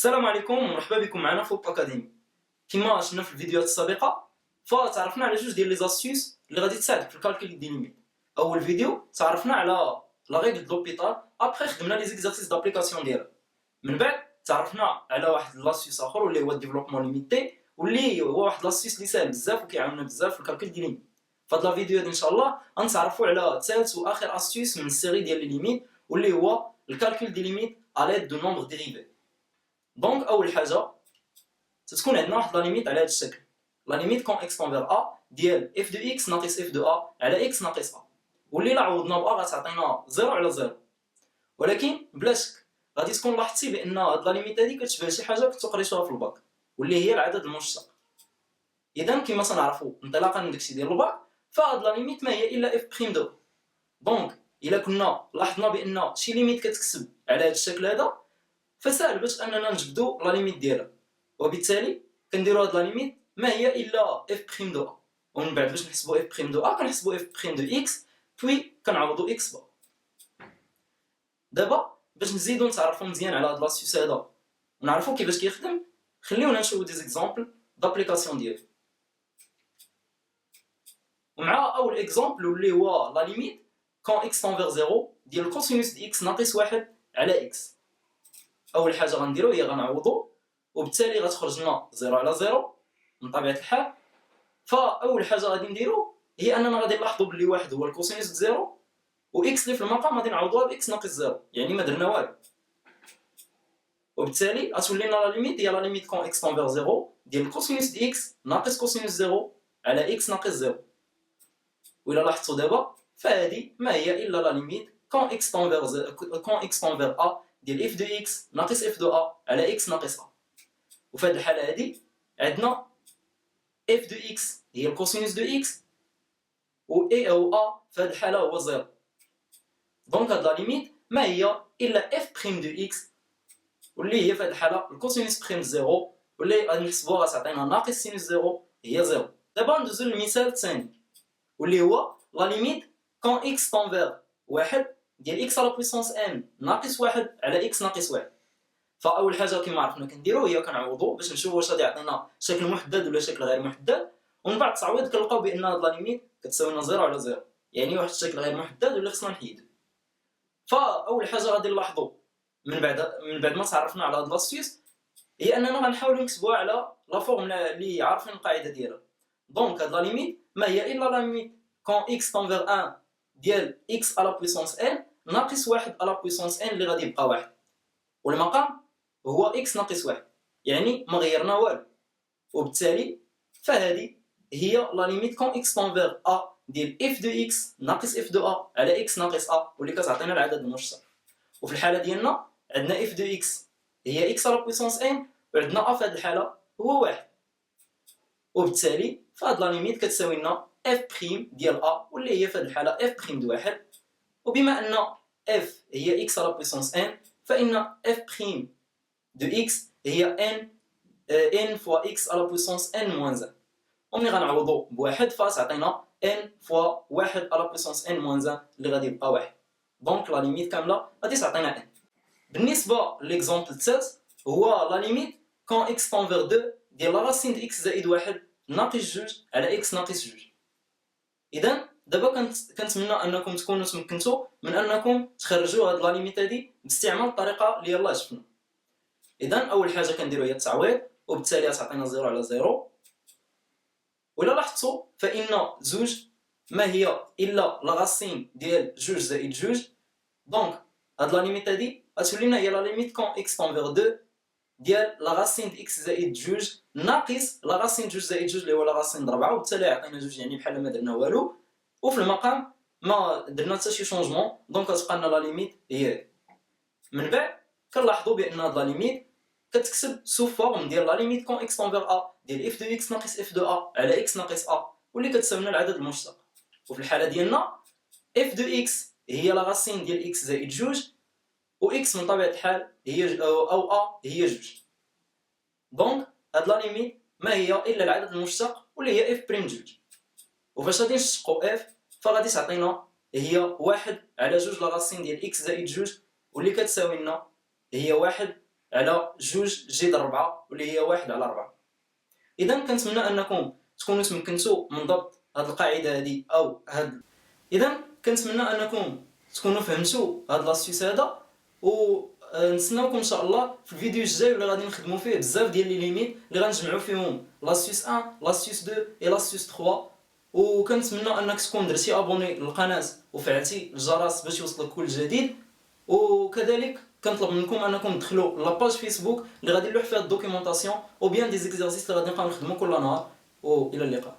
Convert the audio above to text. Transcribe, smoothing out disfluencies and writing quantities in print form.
السلام عليكم ومرحبا بكم معنا في وب اكاديمي. كما شفنا في الفيديوهات السابقه فتعرفنا على جوج ديال لي زاستيوس اللي غادي تساعدك في الكالكول دي ليميت. اول فيديو تعرفنا على لا ريغل دو لوبيتال، ابري خدمنا لي زيكزارسيس دابليكاسيون ديالها. من بعد تعرفنا على واحد لاستيوس اخر واللي هو الديفلوبمون ليميتي، واللي هو واحد لاستيوس اللي ساهل بزاف وكيعاوننا بزاف في الكالكول دي ليميت. فهاد لا فيديو هادي ان شاء الله غنتعرفوا على ثالث واخر استيوس من السيري ديال لي ليميت، واللي هو الكالكول دي ليميت على يد دو نومبر ديريفي. دونك اول حاجه تتكون عندنا واحد لا ليميت على هذا الشكل، لا ليميت كون اكس تنفير ا ديال اف دو اكس ناقص اف دو ا على اكس ناقص ا، واللي الا عوضنا ب ا غتعطينا 0 على 0. ولكن بلا شك غادي تكون لاحظتي بان هاد لا ليميت هادي كتشبه شي حاجه كنتو قريتوها في الباك، واللي هي العدد المشتق. اذا كما تنعرفوا انطلاقا من داكشي ديال الباك، فهاد لا ليميت ما هي الا اف بريم دو. دونك الا كنا لاحظنا بان شي ليميت كتكتب على هذا الشكل هذا، فسهل باش اننا نجبدوا لا ليميت ديالها، وبالتالي كنديروا هاد لا ليميت ما هي الا اف بريم دو ا. ومن بعد باش نحسبوا اف بريم دو ا كنحسبوا اف بريم دو اكس بوي كنعوضوا اكس با. دابا باش نزيدو نتعرفوا مزيان على هاد لاستيوس هذا ونعرفوا كيفاش كيخدم، خليونا نشوفوا دي زيكزامبل دابليكاسيون ديالو. ومع اول اكزامبل واللي هو لا ليميت كون اكس تنفير 0 ديال كوسينوس دي اكس ناقص 1 على اكس. اول حاجه غنديرو هي غنعوضو، وبالتالي غتخرج لنا 0 على 0 من طبيعه الحال. فاول حاجه غادي نديرو هي اننا غادي نلاحظوا بلي واحد هو الكوسينوس د 0، و اكس اللي في المقام غادي نعوضوها باكس ناقص 0، يعني ما درنا والو. وبالتالي غتولي لنا لا ليميت هي لا ليميت كون اكس تنفير 0 ديال كوسينوس د اكس ناقص كوسينوس 0 على اكس ناقص 0. وإلا لاحظتوا دابا فهذه ما هي الا لا ليميت كون اكس تنفير ا ديال اف دو اكس ناقص اف دو ا على اكس ناقص ا. وفي هذه الحاله هذه عندنا اف دو اكس هي الكوسينوس دو اكس، و اي او ا في هذه الحاله هو 0. دونك هاد لا ليميت ما هي الا اف بريم دو اكس، واللي هي في هذه الحاله الكوسينوس بريم 0، واللي غادي نحسبوها غتعطينا ناقص سينوس 0 هي 0. دابا ندوزو للمثال الثاني واللي هو لا ليميت كون اكس تنفير 1 ديال اكس على بويسونس ان ناقص 1 على اكس ناقص 1. فاول حاجه كما عرفنا كنديرو هي كنعوضو باش نشوفوا واش غادي يعطينا شكل محدد ولا شكل غير محدد، ومن بعد التعويض كنلقاو بان هاد لا ليميت كتساوي لنا 0 على 0، يعني واحد الشكل غير محدد واللي خصنا نحيدو. فاول حاجه غادي نلاحظوا من بعد ما تعرفنا على هاد لاستيوس هي اننا غنحاولوا نكتبوها على لا فورمولا اللي عارفين القاعده ديالها. دونك هاد لا ليميت ما هي الا لا ليميت كون اكس تنفير 1 ديال اكس على بويسونس ان ناقص 1 على بويسونس ان اللي غادي يبقى 1، والمقام هو اكس ناقص 1، يعني ما غيرنا والو. وبالتالي فهذه هي لا ليميت كون اكس تنفير ا ديال اف دو اكس ناقص اف دو ا على اكس ناقص ا، واللي كتعطينا العدد المشترك. وفي الحاله ديالنا عندنا اف دو اكس هي اكس على بويسونس ان، وعندنا ا في هذه الحاله هو 1. وبالتالي فهاد لا ليميت كتساوي لنا اف بريم ديال ا، واللي هي في هذه الحاله اف بريم دو 1. وبما ان اف هي اكس على بويسونس ان، فان اف بريم دو اكس هي ان فوا اكس على بويسونس ان موان 1. وملي غنعوضو بواحد فتعطينا ان فوا واحد على بويسونس ان موان 1 اللي غادي يبقى 1. دونك لا ليميت كامله غادي تعطينا ان. بالنسبه ليكزامبل الثالث هو لا ليميت كون اكس تنفير 2 ديال لا راسين د اكس زائد 1 ناقص 2 على اكس ناقص 2. اذا دابا كنتمنى انكم تكونوا تمكنتوا من انكم تخرجوا هاد لا ليميت هادي باستعمال الطريقه اللي يلاه شفنا. اذا اول حاجه كنديرو هي التعويض، وبالتالي غتعطينا 0 على 0. وإلا لاحظتوا فإن 2 ما هي إلا لا راسين ديال 2 زائد 2. دونك هاد لا ليميت هادي غتولي لنا هي لا ليميت كون اكس تنفير 2 ديال لا راسين د اكس زائد 2 ناقص لا راسين 2 زائد 2 اللي هو لا راسين د 4، وبالتالي يعطينا 2، يعني بحال ما درنا والو. وفي المقام ما درنا حتى شي شونجمون، دونك غتبقى لنا لا ليميت هي. من بعد كنلاحظوا بان هاد لا ليميت كتكتب سو فورم ديال لا ليميت كون اكس تنفير ا ديال اف دو اكس ناقص اف دو ا على اكس ناقص ا، واللي كتساوي لنا العدد المشتق. وفي الحاله ديالنا اف دو اكس هي لا راسين ديال اكس زائد 2، و اكس من طبيعه الحال هي او ا هي 2. دونك هاد لا ليميت ما هي الا العدد المشتق واللي هي اف بريم 2. وفاش غادي نشتقوا اف فغادي تعطينا هي 1 على 2 لا راسين ديال اكس زائد 2، واللي كتساوي لنا هي 1 على 2 - 4 واللي هي 1/4. اذا كنتمنى انكم تكونوا تمكنتوا من ضبط هذه القاعده هذه او هاد اذا كنتمنى انكم تكونوا فهمتوا هاد لاستيس هذا، ونتسناوكم ان شاء الله في الفيديو الجاي اللي غادي نخدموا فيه بزاف ديال لي ليميت اللي غنجمعوا فيهم لاستيس 1 لاستيس 2 اي لاستيس 3. وكنتمنى انك تكون درتي ابوني للقناه وفعلتي الجرس باش يوصلك كل جديد. وكذلك كنطلب منكم انكم تدخلوا لاباج فيسبوك اللي غادي نلوح فيها الدوكيومونطاسيون او بيان دي زيكزارسيس اللي غادي نبقاو نخدموا كل نهار. والى اللقاء.